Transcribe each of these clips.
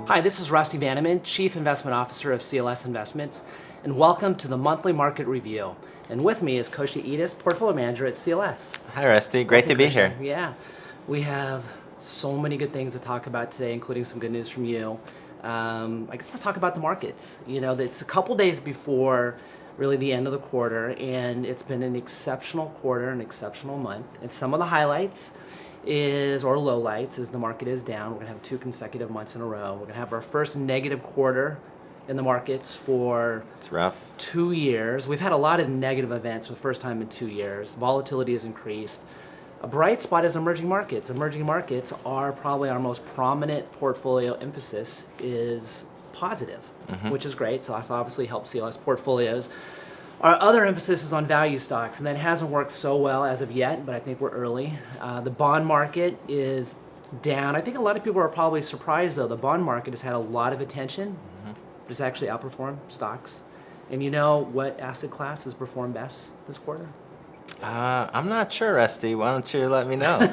Hi, this is Rusty Vanneman, Chief Investment Officer of CLS Investments, and welcome to the monthly market review. And with me is Kostya Etus, Portfolio Manager at CLS. Hi, Rusty. Great to be here. Yeah, we have so many good things to talk about today, including some good news from you. I guess let's talk about the markets. You know, it's a couple days before really the end of the quarter, and it's been an exceptional quarter, an exceptional month. And some of the highlights or lowlights is the market is down. We're going to have 2 consecutive months in a row. We're going to have our first negative quarter in the markets for It's rough. 2 years. We've had a lot of negative events for the first time in 2 years. Volatility has increased. A bright spot is emerging markets. Emerging markets are probably our most prominent portfolio emphasis is positive, which is great. So that's obviously helps CLS portfolios. Our other emphasis is on value stocks, and that hasn't worked so well as of yet, but I think we're early. The bond market is down. I think a lot of people are probably surprised, though. The bond market has had a lot of attention, but it's actually outperformed stocks. And you know what asset class has performed best this quarter? I'm not sure, Rusty. Why don't you let me know?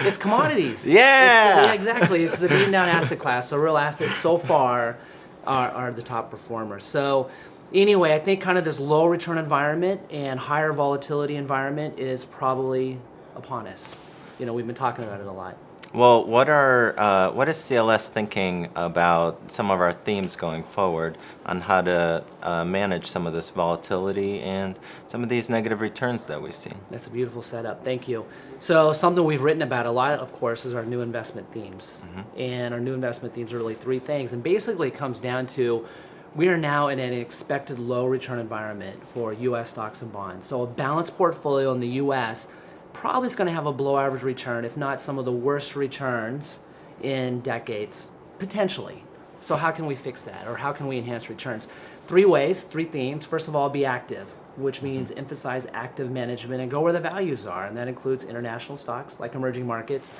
It's commodities. Yeah! Yeah, exactly. It's the beaten down asset class. So real assets so far are the top performers. So anyway, I think kind of this low return environment and higher volatility environment is probably upon us. You know, we've been talking about it a lot. Well, what is CLS thinking about some of our themes going forward on how to manage some of this volatility and some of these negative returns that we've seen? That's a beautiful setup. Thank you. So something we've written about a lot, of course, is our new investment themes. And our new investment themes are really 3 things. And basically it comes down to we are now in an expected low return environment for U.S. stocks and bonds. So a balanced portfolio in the U.S. probably is going to have a below average return, if not some of the worst returns in decades, potentially. So how can we fix that, or how can we enhance returns? 3 ways, 3 themes. First of all, be active, which means emphasize active management and go where the values are, and that includes international stocks like emerging markets,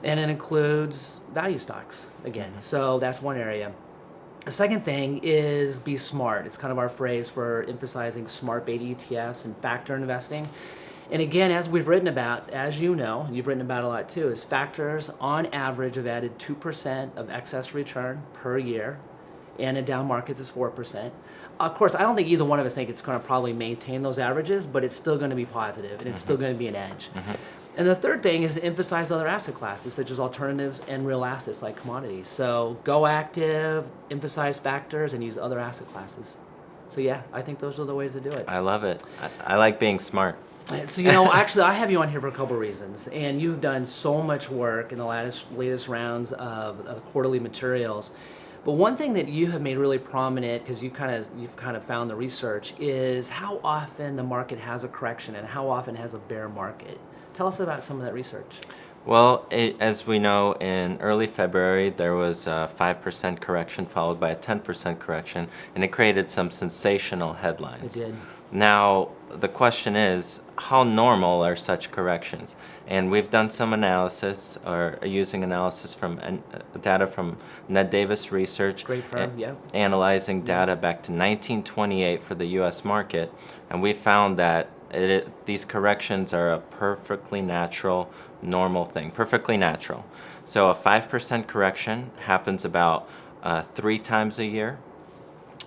and it includes value stocks, again. So that's one area. The second thing is be smart. It's kind of our phrase for emphasizing smart beta ETFs and factor investing. And again, as we've written about, as you know, you've written about a lot too, is factors on average have added 2% of excess return per year, and in down markets is 4%. Of course, I don't think either one of us think it's going to probably maintain those averages, but it's still going to be positive, and it's still going to be an edge. And the third thing is to emphasize other asset classes, such as alternatives and real assets like commodities. So go active, emphasize factors, and use other asset classes. So yeah, I think those are the ways to do it. I love it. I like being smart. So, you know, actually, I have you on here for a couple of reasons, and you've done so much work in the latest rounds of quarterly materials. But one thing that you have made really prominent, because you've kind of found the research, is how often the market has a correction and how often it has a bear market. Tell us about some of that research. Well, as we know, in early February, there was a 5% correction followed by a 10% correction, and it created some sensational headlines. It did. Now, the question is, how normal are such corrections? And we've done some analysis, or using analysis from data from Ned Davis Research. Great firm, yeah. Analyzing data back to 1928 for the U.S. market, and we found that these corrections are a perfectly natural, normal thing, perfectly natural. So a 5% correction happens about 3 times a year.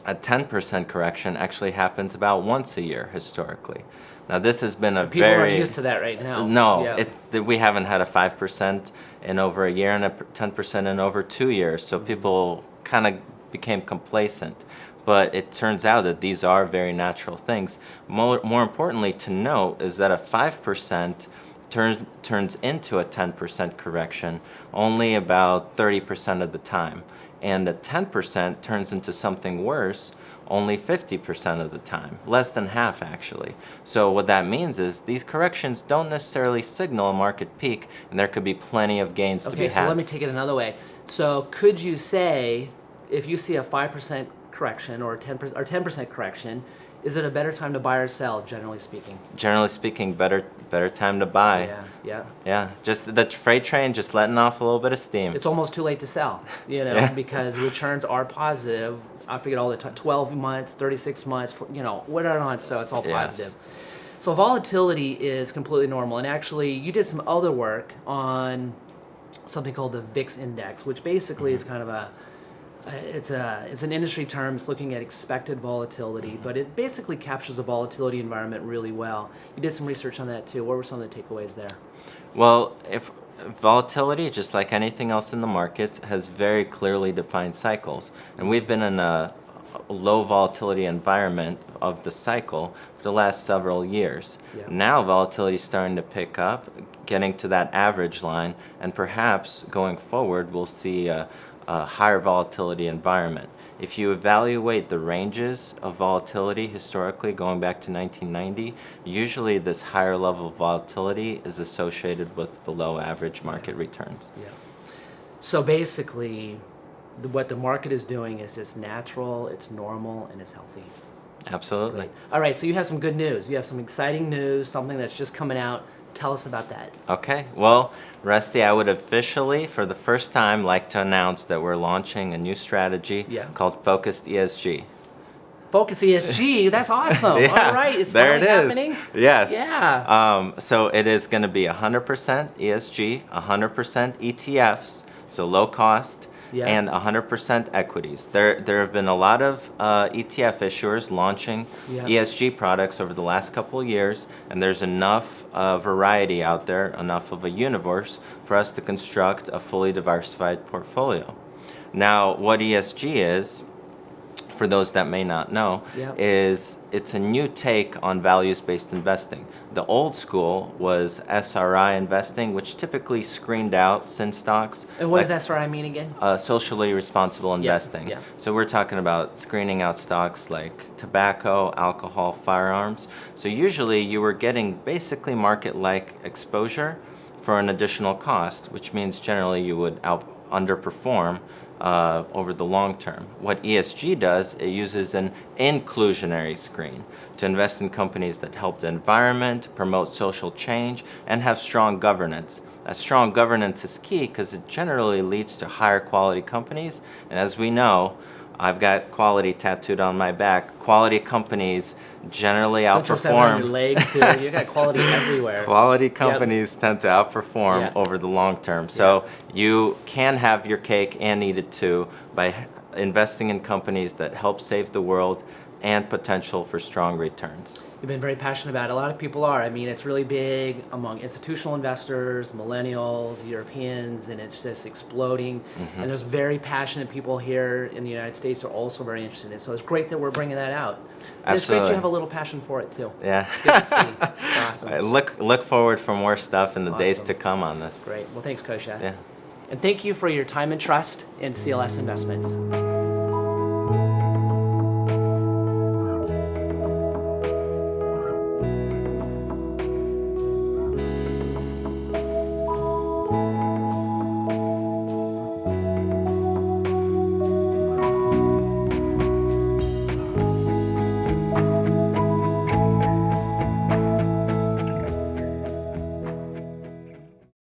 A 10% correction actually happens about once a year historically. Now this has been a People aren't used to that right now. No, Yeah. we haven't had a 5% in over a year and a 10% in over 2 years, so people kind of became complacent. But it turns out that these are very natural things. More importantly to note is that a 5% turns into a 10% correction only about 30% of the time. And the 10% turns into something worse only 50% of the time, less than half actually. So what that means is these corrections don't necessarily signal a market peak, and there could be plenty of gains to be had. Okay, so let me take it another way. So could you say, if you see a 5% correction or 10% correction, is it a better time to buy or sell, generally speaking? Generally speaking, better time to buy. Yeah. Just the freight train just letting off a little bit of steam. It's almost too late to sell, you know, because returns are positive. I forget all the time, 12 months, 36 months, you know, whatever on, so it's all positive. So volatility is completely normal. And actually, you did some other work on something called the VIX index, which basically is kind of a It's an industry term. It's looking at expected volatility, but it basically captures the volatility environment really well. You did some research on that too. What were some of the takeaways there? Well, if volatility, just like anything else in the markets, has very clearly defined cycles, and we've been in a low volatility environment of the cycle for the last several years. Yeah. Now volatility is starting to pick up, getting to that average line, and perhaps going forward we'll see a higher volatility environment. If you evaluate the ranges of volatility historically going back to 1990, usually this higher level of volatility is associated with below average market returns. Yeah. So basically, what the market is doing is just natural, it's normal, and it's healthy. Absolutely. All right, so you have some good news. You have some exciting news, something that's just coming out. Tell us about that. Okay, well, Rusty, I would officially, for the first time, like to announce that we're launching a new strategy called Focused ESG. Focus ESG, that's awesome. Yeah, All right, it's there finally it is. happening. Yes. Yeah. So it is going to be 100% ESG, 100% ETFs, so low cost, and 100% equities. There have been a lot of ETF issuers launching ESG products over the last couple of years, and there's enough variety out there, enough of a universe for us to construct a fully diversified portfolio. Now, what ESG is, for those that may not know, is it's a new take on values-based investing. The old school was SRI investing, which typically screened out sin stocks. And what does SRI mean again? Socially responsible investing. Yeah. So we're talking about screening out stocks like tobacco, alcohol, firearms. So usually you were getting basically market-like exposure for an additional cost, which means generally you would underperform over the long term. What ESG does, it uses an inclusionary screen to invest in companies that help the environment, promote social change, and have strong governance. Strong governance is key because it generally leads to higher quality companies. And as we know, I've got quality tattooed on my back. Quality companies generally outperform. Don't you have on your leg too? You got quality everywhere. Quality companies tend to outperform over the long term. So you can have your cake and eat it too by investing in companies that help save the world and potential for strong returns. You've been very passionate about it. A lot of people are. I mean, it's really big among institutional investors, millennials, Europeans, and it's just exploding. And there's very passionate people here in the United States who are also very interested in it. So it's great that we're bringing that out. And it's great you have a little passion for it too. Yeah. It's good to see. It's awesome. Look forward for more stuff in the days to come on this. Great. Well, thanks, Kostya. Yeah. And thank you for your time and trust in CLS Investments.